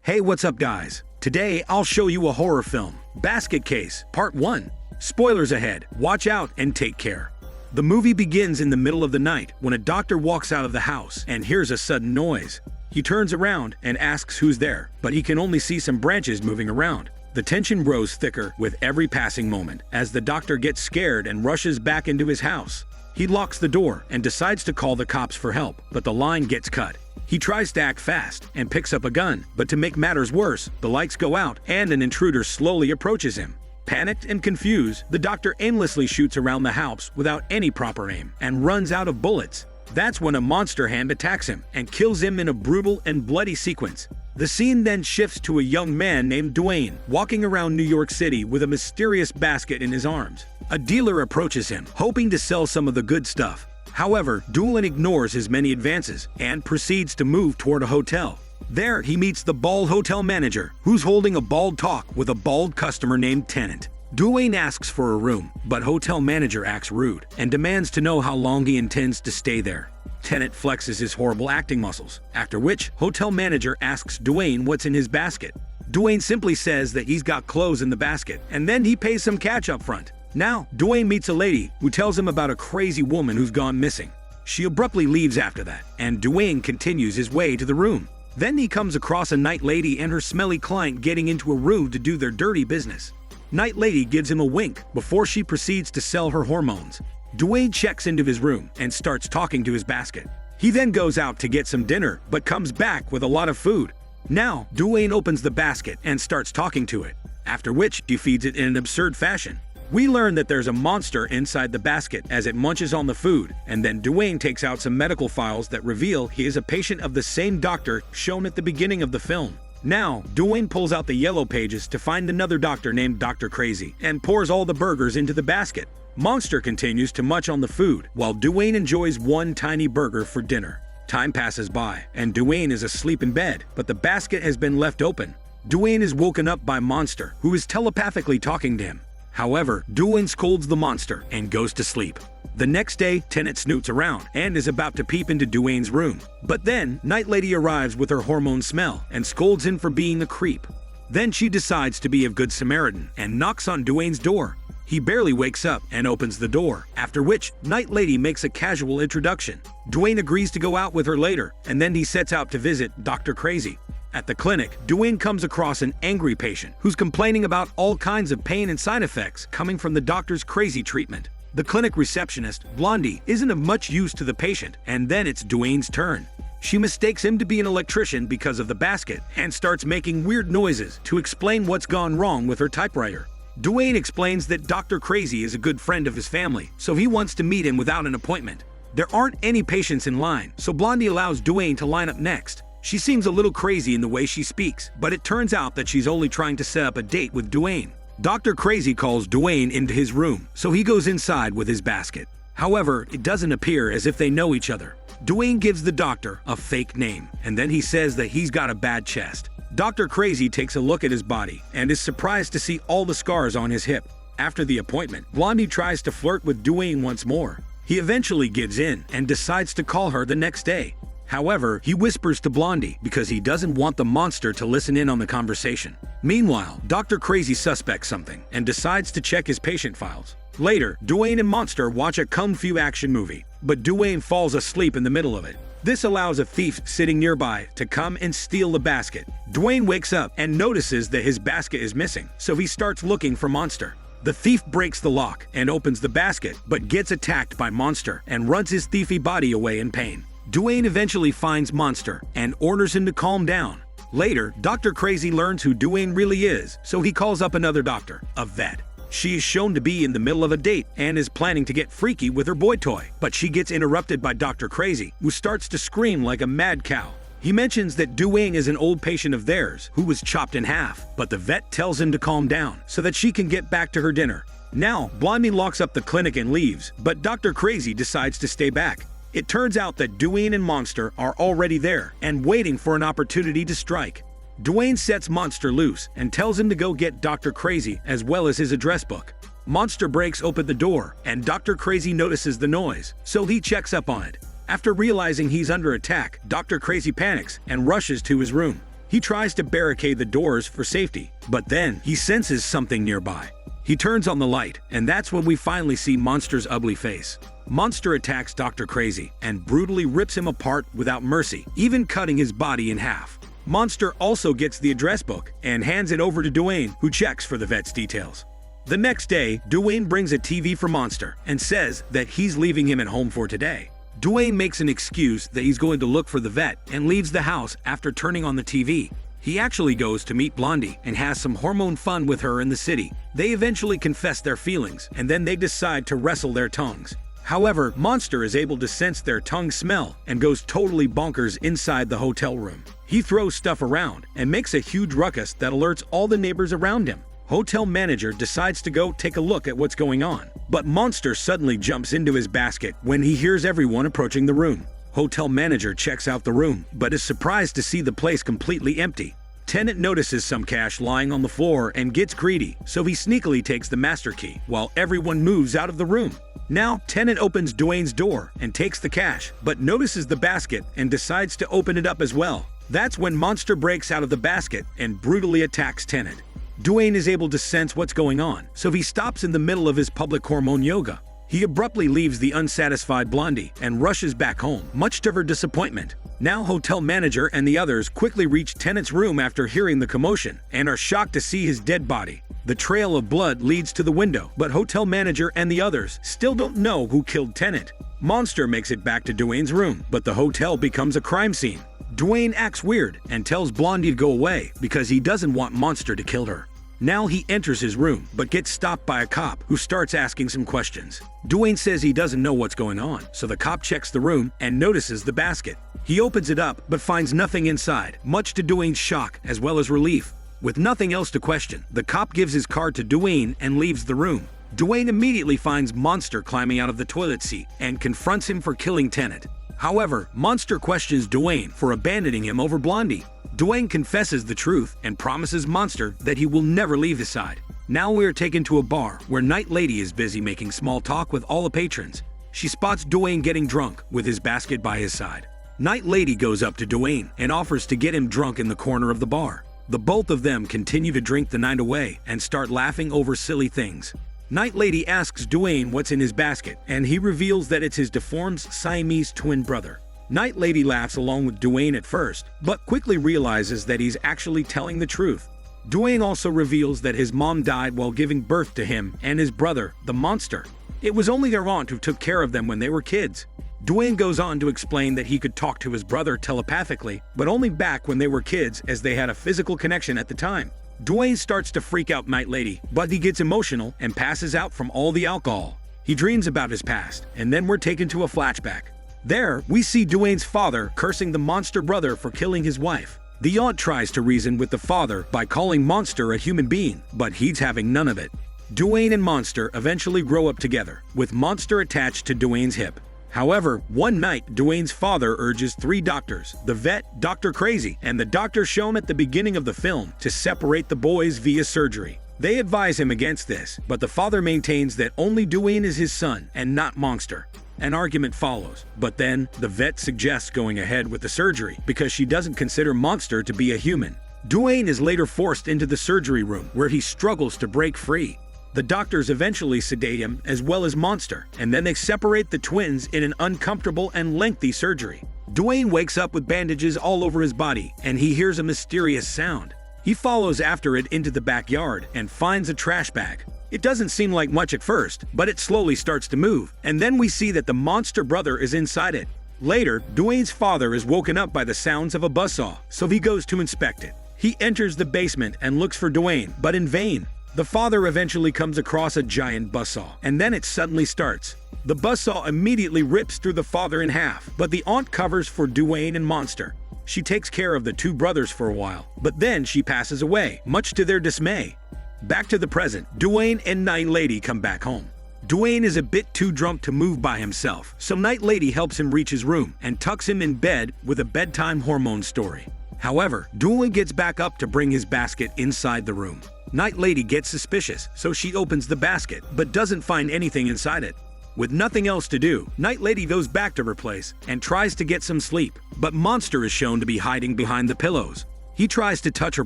Hey, what's up guys? Today I'll show you a horror film, Basket Case, Part 1. Spoilers ahead, watch out and take care. The movie begins in the middle of the night when a doctor walks out of the house and hears a sudden noise. He turns around and asks who's there, but he can only see some branches moving around. The tension grows thicker with every passing moment as the doctor gets scared and rushes back into his house. He locks the door and decides to call the cops for help, but the line gets cut. He tries to act fast and picks up a gun, but to make matters worse, the lights go out and an intruder slowly approaches him. Panicked and confused, the doctor aimlessly shoots around the house without any proper aim and runs out of bullets. That's when a monster hand attacks him and kills him in a brutal and bloody sequence. The scene then shifts to a young man named Dwayne walking around New York City with a mysterious basket in his arms. A dealer approaches him, hoping to sell some of the good stuff. However, Dwayne ignores his many advances and proceeds to move toward a hotel. There, he meets the bald hotel manager, who's holding a bald talk with a bald customer named Tennant. Dwayne asks for a room, but hotel manager acts rude and demands to know how long he intends to stay there. Tennant flexes his horrible acting muscles, after which hotel manager asks Dwayne what's in his basket. Dwayne simply says that he's got clothes in the basket, and then he pays some cash up front. Now, Dwayne meets a lady who tells him about a crazy woman who's gone missing. She abruptly leaves after that, and Dwayne continues his way to the room. Then he comes across a night lady and her smelly client getting into a room to do their dirty business. Night lady gives him a wink before she proceeds to sell her hormones. Dwayne checks into his room and starts talking to his basket. He then goes out to get some dinner, but comes back with a lot of food. Now, Dwayne opens the basket and starts talking to it, after which he feeds it in an absurd fashion. We learn that there's a monster inside the basket as it munches on the food, and then Dwayne takes out some medical files that reveal he is a patient of the same doctor shown at the beginning of the film. Now, Dwayne pulls out the yellow pages to find another doctor named Dr. Crazy and pours all the burgers into the basket. Monster continues to munch on the food while Dwayne enjoys one tiny burger for dinner. Time passes by and Dwayne is asleep in bed, but the basket has been left open. Dwayne is woken up by Monster, who is telepathically talking to him. However, Dwayne scolds the monster and goes to sleep. The next day, Tennant snoots around and is about to peep into Dwayne's room. But then, Night Lady arrives with her hormone smell and scolds him for being a creep. Then she decides to be a good Samaritan and knocks on Dwayne's door. He barely wakes up and opens the door, after which Night Lady makes a casual introduction. Dwayne agrees to go out with her later, and then he sets out to visit Dr. Crazy. At the clinic, Dwayne comes across an angry patient who's complaining about all kinds of pain and side effects coming from the doctor's crazy treatment. The clinic receptionist, Blondie, isn't of much use to the patient, and then it's Dwayne's turn. She mistakes him to be an electrician because of the basket and starts making weird noises to explain what's gone wrong with her typewriter. Dwayne explains that Dr. Crazy is a good friend of his family, so he wants to meet him without an appointment. There aren't any patients in line, so Blondie allows Dwayne to line up next. She seems a little crazy in the way she speaks, but it turns out that she's only trying to set up a date with Dwayne. Dr. Crazy calls Dwayne into his room, so he goes inside with his basket. However, it doesn't appear as if they know each other. Dwayne gives the doctor a fake name, and then he says that he's got a bad chest. Dr. Crazy takes a look at his body and is surprised to see all the scars on his hip. After the appointment, Blondie tries to flirt with Dwayne once more. He eventually gives in and decides to call her the next day. However, he whispers to Blondie because he doesn't want the monster to listen in on the conversation. Meanwhile, Dr. Crazy suspects something and decides to check his patient files. Later, Dwayne and Monster watch a kung fu action movie, but Dwayne falls asleep in the middle of it. This allows a thief sitting nearby to come and steal the basket. Dwayne wakes up and notices that his basket is missing, so he starts looking for Monster. The thief breaks the lock and opens the basket, but gets attacked by Monster and runs his thiefy body away in pain. Dwayne eventually finds Monster and orders him to calm down. Later, Dr. Crazy learns who Dwayne really is, so he calls up another doctor, a vet. She is shown to be in the middle of a date and is planning to get freaky with her boy toy, but she gets interrupted by Dr. Crazy, who starts to scream like a mad cow. He mentions that Dwayne is an old patient of theirs who was chopped in half, but the vet tells him to calm down so that she can get back to her dinner. Now, Blondie locks up the clinic and leaves, but Dr. Crazy decides to stay back. It turns out that Dwayne and Monster are already there and waiting for an opportunity to strike. Dwayne sets Monster loose and tells him to go get Dr. Crazy as well as his address book. Monster breaks open the door, and Dr. Crazy notices the noise, so he checks up on it. After realizing he's under attack, Dr. Crazy panics and rushes to his room. He tries to barricade the doors for safety, but then he senses something nearby. He turns on the light, and that's when we finally see Monster's ugly face. Monster attacks Dr. Crazy and brutally rips him apart without mercy, even cutting his body in half. Monster also gets the address book and hands it over to Dwayne, who checks for the vet's details. The next day, Dwayne brings a TV for Monster and says that he's leaving him at home for today. Dwayne makes an excuse that he's going to look for the vet and leaves the house after turning on the TV. He actually goes to meet Blondie and has some hormone fun with her in the city. They eventually confess their feelings, and then they decide to wrestle their tongues. However, Monster is able to sense their tongue smell and goes totally bonkers inside the hotel room. He throws stuff around and makes a huge ruckus that alerts all the neighbors around him. Hotel manager decides to go take a look at what's going on, but Monster suddenly jumps into his basket when he hears everyone approaching the room. Hotel manager checks out the room, but is surprised to see the place completely empty. Tenant notices some cash lying on the floor and gets greedy, so he sneakily takes the master key while everyone moves out of the room. Now, Tenant opens Dwayne's door and takes the cash, but notices the basket and decides to open it up as well. That's when Monster breaks out of the basket and brutally attacks Tenant. Dwayne is able to sense what's going on, so he stops in the middle of his public hormone yoga. He abruptly leaves the unsatisfied Blondie and rushes back home, much to her disappointment. Now hotel manager and the others quickly reach Tenant's room after hearing the commotion and are shocked to see his dead body. The trail of blood leads to the window, but hotel manager and the others still don't know who killed Tenant. Monster makes it back to Dwayne's room, but the hotel becomes a crime scene. Dwayne acts weird and tells Blondie to go away because he doesn't want Monster to kill her. Now he enters his room, but gets stopped by a cop who starts asking some questions. Dwayne says he doesn't know what's going on, so the cop checks the room and notices the basket. He opens it up, but finds nothing inside, much to Dwayne's shock as well as relief. With nothing else to question, the cop gives his card to Dwayne and leaves the room. Dwayne immediately finds Monster climbing out of the toilet seat and confronts him for killing Tenant. However, Monster questions Dwayne for abandoning him over Blondie. Dwayne confesses the truth and promises Monster that he will never leave his side. Now we are taken to a bar where Night Lady is busy making small talk with all the patrons. She spots Dwayne getting drunk with his basket by his side. Night Lady goes up to Dwayne and offers to get him drunk in the corner of the bar. The both of them continue to drink the night away and start laughing over silly things. Night Lady asks Dwayne what's in his basket, and he reveals that it's his deformed Siamese twin brother. Night Lady laughs along with Dwayne at first, but quickly realizes that he's actually telling the truth. Dwayne also reveals that his mom died while giving birth to him and his brother, the Monster. It was only their aunt who took care of them when they were kids. Dwayne goes on to explain that he could talk to his brother telepathically, but only back when they were kids as they had a physical connection at the time. Dwayne starts to freak out Night Lady, but he gets emotional and passes out from all the alcohol. He dreams about his past, and then we're taken to a flashback. There, we see Dwayne's father cursing the Monster brother for killing his wife. The aunt tries to reason with the father by calling Monster a human being, but he's having none of it. Dwayne and Monster eventually grow up together, with Monster attached to Dwayne's hip. However, one night, Dwayne's father urges 3 doctors, the vet, Dr. Crazy, and the doctor shown at the beginning of the film, to separate the boys via surgery. They advise him against this, but the father maintains that only Dwayne is his son and not Monster. An argument follows, but then the vet suggests going ahead with the surgery because she doesn't consider Monster to be a human. Dwayne is later forced into the surgery room where he struggles to break free. The doctors eventually sedate him as well as Monster, and then they separate the twins in an uncomfortable and lengthy surgery. Dwayne wakes up with bandages all over his body, and he hears a mysterious sound. He follows after it into the backyard and finds a trash bag. It doesn't seem like much at first, but it slowly starts to move, and then we see that the Monster brother is inside it. Later, Dwayne's father is woken up by the sounds of a buzzsaw, so he goes to inspect it. He enters the basement and looks for Dwayne, but in vain. The father eventually comes across a giant buzzsaw, and then it suddenly starts. The buzzsaw immediately rips through the father in half, but the aunt covers for Dwayne and Monster. She takes care of the 2 brothers for a while, but then she passes away, much to their dismay. Back to the present, Dwayne and Night Lady come back home. Dwayne is a bit too drunk to move by himself, so Night Lady helps him reach his room and tucks him in bed with a bedtime hormone story. However, Dwayne gets back up to bring his basket inside the room. Night Lady gets suspicious, so she opens the basket, but doesn't find anything inside it. With nothing else to do, Night Lady goes back to her place and tries to get some sleep, but Monster is shown to be hiding behind the pillows. He tries to touch her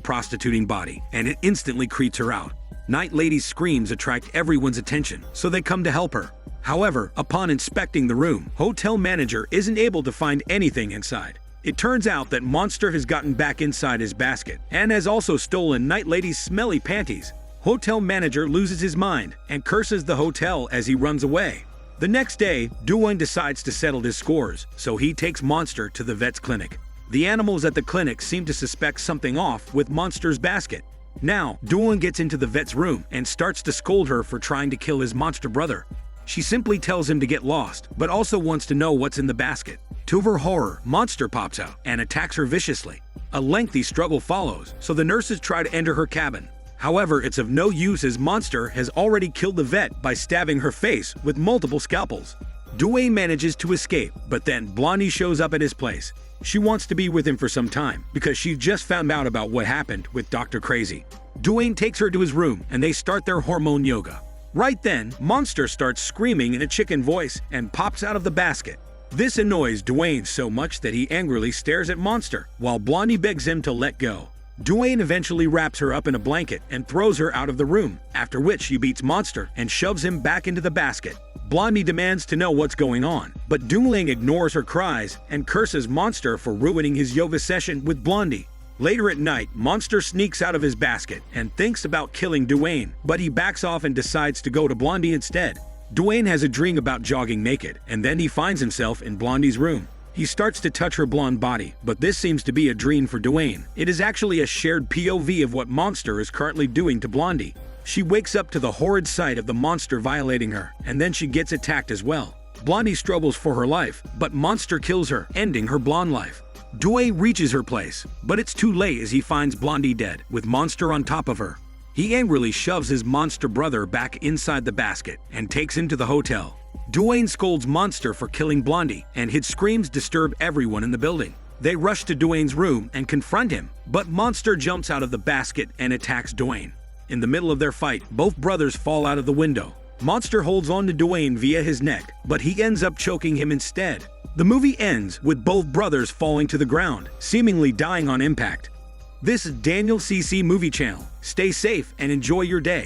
prostituting body, and it instantly creeps her out. Night Lady's screams attract everyone's attention, so they come to help her. However, upon inspecting the room, hotel manager isn't able to find anything inside. It turns out that Monster has gotten back inside his basket and has also stolen Night Lady's smelly panties. Hotel manager loses his mind and curses the hotel as he runs away. The next day, Duane decides to settle his scores, so he takes Monster to the vet's clinic. The animals at the clinic seem to suspect something off with Monster's basket. Now, Duane gets into the vet's room and starts to scold her for trying to kill his monster brother. She simply tells him to get lost, but also wants to know what's in the basket. To her horror, Monster pops out and attacks her viciously. A lengthy struggle follows, so the nurses try to enter her cabin. However, it's of no use as Monster has already killed the vet by stabbing her face with multiple scalpels. Duane manages to escape, but then Blondie shows up at his place. She wants to be with him for some time because she just found out about what happened with Dr. Crazy. Duane takes her to his room and they start their hormone yoga. Right then, Monster starts screaming in a chicken voice and pops out of the basket. This annoys Duane so much that he angrily stares at Monster while Blondie begs him to let go. Duane eventually wraps her up in a blanket and throws her out of the room, after which she beats Monster and shoves him back into the basket. Blondie demands to know what's going on, but Duane ignores her cries and curses Monster for ruining his yoga session with Blondie. Later at night, Monster sneaks out of his basket and thinks about killing Duane, but he backs off and decides to go to Blondie instead. Duane has a dream about jogging naked, and then he finds himself in Blondie's room. He starts to touch her blonde body, but this seems to be a dream for Duane. It is actually a shared POV of what Monster is currently doing to Blondie. She wakes up to the horrid sight of the monster violating her, and then she gets attacked as well. Blondie struggles for her life, but Monster kills her, ending her blonde life. Duane reaches her place, but it's too late as he finds Blondie dead, with Monster on top of her. He angrily shoves his monster brother back inside the basket and takes him to the hotel. Duane scolds Monster for killing Blondie, and his screams disturb everyone in the building. They rush to Duane's room and confront him, but Monster jumps out of the basket and attacks Duane. In the middle of their fight, both brothers fall out of the window. Monster holds on to Duane via his neck, but he ends up choking him instead. The movie ends with both brothers falling to the ground, seemingly dying on impact. This is Daniel CC Movie Channel. Stay safe and enjoy your day.